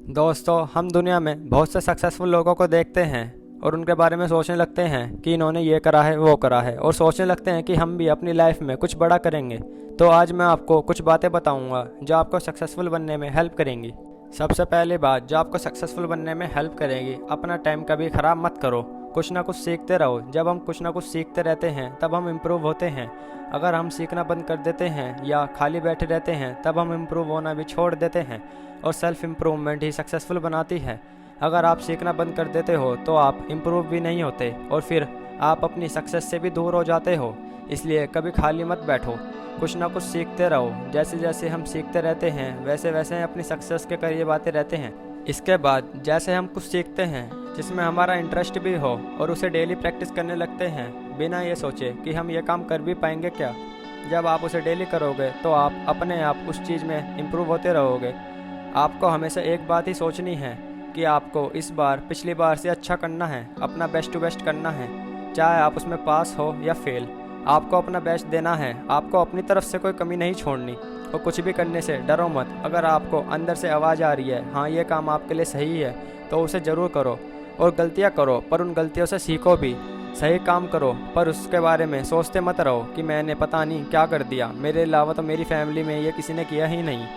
दोस्तों, हम दुनिया में बहुत से सक्सेसफुल लोगों को देखते हैं और उनके बारे में सोचने लगते हैं कि इन्होंने ये करा है वो करा है, और सोचने लगते हैं कि हम भी अपनी लाइफ में कुछ बड़ा करेंगे। तो आज मैं आपको कुछ बातें बताऊंगा जो आपको सक्सेसफुल बनने में हेल्प करेंगी। सबसे पहली बात जो आपको सक्सेसफुल बनने में हेल्प करेगी, अपना टाइम कभी ख़राब मत करो। कुछ ना कुछ सीखते रहो। जब हम कुछ ना कुछ सीखते रहते हैं तब हम इम्प्रूव होते हैं। अगर हम सीखना बंद कर देते हैं या खाली बैठे रहते हैं तब हम इम्प्रूव होना भी छोड़ देते हैं, और सेल्फ इम्प्रूवमेंट ही सक्सेसफुल बनाती है। अगर आप सीखना बंद कर देते हो तो आप इम्प्रूव भी नहीं होते और फिर आप अपनी सक्सेस से भी दूर हो जाते हो। इसलिए कभी खाली मत बैठो, कुछ ना कुछ सीखते रहो। जैसे जैसे हम सीखते रहते हैं वैसे वैसे अपनी सक्सेस के करीब आते रहते हैं। इसके बाद जैसे हम कुछ सीखते हैं जिसमें हमारा इंटरेस्ट भी हो और उसे डेली प्रैक्टिस करने लगते हैं, बिना ये सोचे कि हम ये काम कर भी पाएंगे क्या। जब आप उसे डेली करोगे तो आप अपने आप उस चीज़ में इम्प्रूव होते रहोगे। आपको हमेशा एक बात ही सोचनी है कि आपको इस बार पिछली बार से अच्छा करना है, अपना बेस्ट टू बेस्ट करना है। चाहे आप उसमें पास हो या फेल, आपको अपना बेस्ट देना है। आपको अपनी तरफ से कोई कमी नहीं छोड़नी, और कुछ भी करने से डरो मत। अगर आपको अंदर से आवाज़ आ रही है हाँ ये काम आपके लिए सही है, तो उसे ज़रूर करो। और गलतियाँ करो पर उन गलतियों से सीखो भी। सही काम करो पर उसके बारे में सोचते मत रहो कि मैंने पता नहीं क्या कर दिया, मेरे अलावा तो मेरी फैमिली में ये किसी ने किया ही नहीं।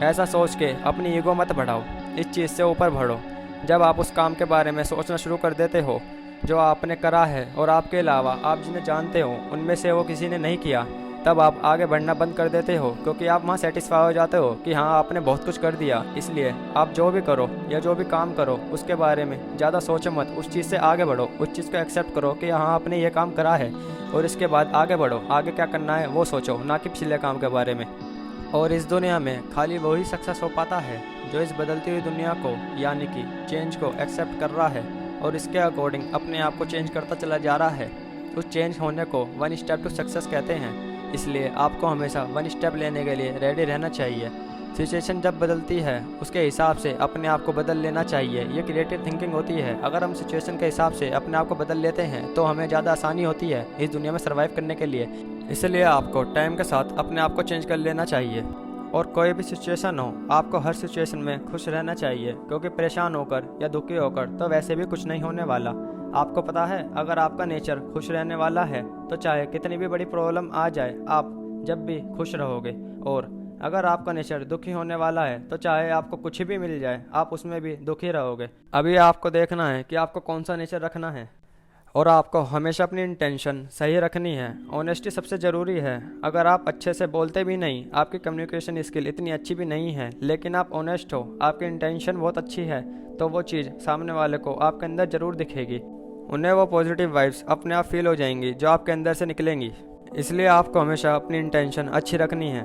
ऐसा सोच के अपनी ईगो मत बढ़ाओ, इस चीज़ से ऊपर बढ़ो। जब आप उस काम के बारे में सोचना शुरू कर देते हो जो आपने करा है और आपके अलावा आप जिन्हें जानते हो उनमें से वो किसी ने नहीं किया, तब आप आगे बढ़ना बंद कर देते हो, क्योंकि आप वहाँ सेटिस्फाई हो जाते हो कि हाँ आपने बहुत कुछ कर दिया। इसलिए आप जो भी करो या जो भी काम करो उसके बारे में ज़्यादा सोचो मत, उस चीज़ से आगे बढ़ो। उस चीज़ को एक्सेप्ट करो कि हाँ आपने ये काम करा है, और इसके बाद आगे बढ़ो। आगे क्या करना है वो सोचो, ना कि पिछले काम के बारे में। और इस दुनिया में खाली वही सक्सेस हो पाता है जो इस बदलती हुई दुनिया को, यानी कि चेंज को एक्सेप्ट कर रहा है और इसके अकॉर्डिंग अपने आप को चेंज करता चला जा रहा है। उस चेंज होने को वन स्टेप टू सक्सेस कहते हैं। इसलिए आपको हमेशा वन स्टेप लेने के लिए रेडी रहना चाहिए। सिचुएशन जब बदलती है उसके हिसाब से अपने आप को बदल लेना चाहिए। ये क्रिएटिव थिंकिंग होती है। अगर हम सिचुएशन के हिसाब से अपने आप को बदल लेते हैं तो हमें ज़्यादा आसानी होती है इस दुनिया में सर्वाइव करने के लिए। इसलिए आपको टाइम के साथ अपने आप को चेंज कर लेना चाहिए। और कोई भी सिचुएशन हो, आपको हर सिचुएशन में खुश रहना चाहिए, क्योंकि परेशान होकर या दुखी होकर तो वैसे भी कुछ नहीं होने वाला। आपको पता है अगर आपका नेचर खुश रहने वाला है तो चाहे कितनी भी बड़ी प्रॉब्लम आ जाए आप जब भी खुश रहोगे। और अगर आपका नेचर दुखी होने वाला है तो चाहे आपको कुछ भी मिल जाए आप उसमें भी दुखी रहोगे। अभी आपको देखना है कि आपको कौन सा नेचर रखना है, और आपको हमेशा अपनी इंटेंशन सही रखनी है। ऑनेस्टी सबसे ज़रूरी है। अगर आप अच्छे से बोलते भी नहीं, आपकी कम्युनिकेशन स्किल इतनी अच्छी भी नहीं है, लेकिन आप ऑनेस्ट हो, आपकी इंटेंशन बहुत अच्छी है, तो वो चीज़ सामने वाले को आपके अंदर ज़रूर दिखेगी। उन्हें वो पॉजिटिव वाइब्स अपने आप फील हो जाएंगी जो आपके अंदर से निकलेंगी। इसलिए आपको हमेशा अपनी इंटेंशन अच्छी रखनी है।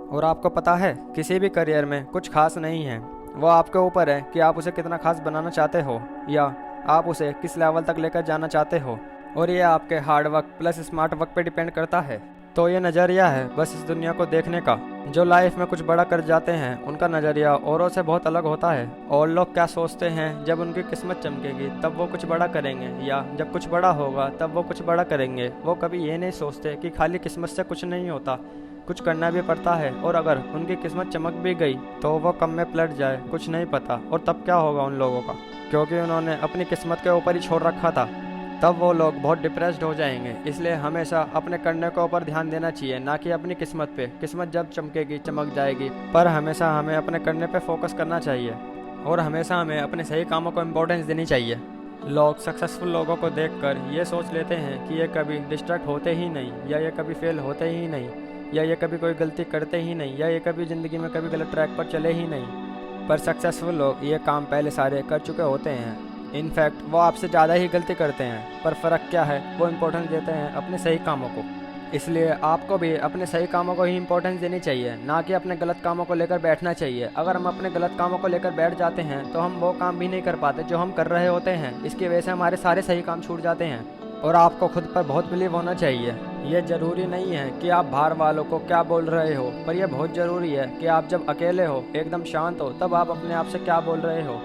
और आपको पता है किसी भी करियर में कुछ खास नहीं है, वो आपके ऊपर है कि आप उसे कितना खास बनाना चाहते हो या आप उसे किस लेवल तक लेकर जाना चाहते हो। और ये आपके hard work plus smart work पे डिपेंड करता है। तो ये नज़रिया है बस इस दुनिया को देखने का। जो लाइफ में कुछ बड़ा कर जाते हैं उनका नज़रिया औरों से बहुत अलग होता है। और लोग क्या सोचते हैं, जब उनकी किस्मत चमकेगी तब वो कुछ बड़ा करेंगे, या जब कुछ बड़ा होगा तब वो कुछ बड़ा करेंगे। वो कभी ये नहीं सोचते कि खाली किस्मत से कुछ नहीं होता, कुछ करना भी पड़ता है। और अगर उनकी किस्मत चमक भी गई तो वो कम में पलट जाए, कुछ नहीं पता, और तब क्या होगा उन लोगों का, क्योंकि उन्होंने अपनी किस्मत के ऊपर ही छोड़ रखा था। तब वो लोग बहुत डिप्रेस्ड हो जाएंगे। इसलिए हमेशा अपने करने के ऊपर ध्यान देना चाहिए, ना कि अपनी किस्मत पे। किस्मत जब चमकेगी चमक जाएगी, पर हमेशा हमें अपने करने पे फोकस करना चाहिए और हमेशा हमें अपने सही कामों को इम्पोर्टेंस देनी चाहिए। लोग सक्सेसफुल लोगों को देखकर ये सोच लेते हैं कि ये कभी डिस्ट्रैक्ट होते ही नहीं, या ये कभी फेल होते ही नहीं, या ये कभी कोई गलती करते ही नहीं, या ये कभी ज़िंदगी में कभी गलत ट्रैक पर चले ही नहीं। पर सक्सेसफुल लोग ये काम पहले सारे कर चुके होते हैं। इनफैक्ट वो आपसे ज़्यादा ही गलती करते हैं, पर फ़र्क क्या है, वो इम्पोर्टेंस देते हैं अपने सही कामों को। इसलिए आपको भी अपने सही कामों को ही इम्पोर्टेंस देनी चाहिए, ना कि अपने गलत कामों को लेकर बैठना चाहिए। अगर हम अपने गलत कामों को लेकर बैठ जाते हैं तो हम वो काम भी नहीं कर पाते जो हम कर रहे होते हैं। इसकी वजह से हमारे सारे सही काम छूट जाते हैं। और आपको खुद पर बहुत बिलीव होना चाहिए। ये ज़रूरी नहीं है कि आप बाहर वालों को क्या बोल रहे हो, पर यह बहुत ज़रूरी है कि आप जब अकेले हो, एकदम शांत हो, तब आप अपने आप से क्या बोल रहे हो।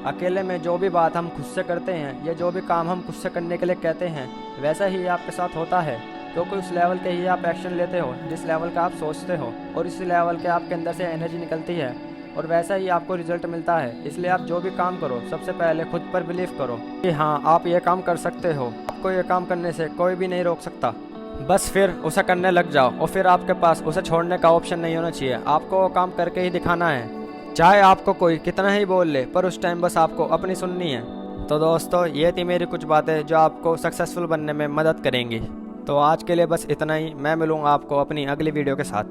अकेले में जो भी बात हम खुद से करते हैं या जो भी काम हम खुद से करने के लिए कहते हैं, वैसा ही आपके साथ होता है। क्योंकि उस लेवल के ही आप एक्शन लेते हो जिस लेवल का आप सोचते हो, और इस लेवल के आपके अंदर से एनर्जी निकलती है। और वैसा ही आपको रिजल्ट मिलता है। इसलिए आप जो भी काम करो सबसे पहले खुद पर बिलीव करो कि हाँ आप ये काम कर सकते हो। आपको ये काम करने से कोई भी नहीं रोक सकता। बस फिर उसे करने लग जाओ और फिर आपके पास उसे छोड़ने का ऑप्शन नहीं होना चाहिए। आपको वो काम करके ही दिखाना है, चाहे आपको कोई कितना ही बोल ले, पर उस टाइम बस आपको अपनी सुननी है। तो दोस्तों ये थी मेरी कुछ बातें जो आपको सक्सेसफुल बनने में मदद करेंगी। तो आज के लिए बस इतना ही। मैं मिलूँगा आपको अपनी अगली वीडियो के साथ।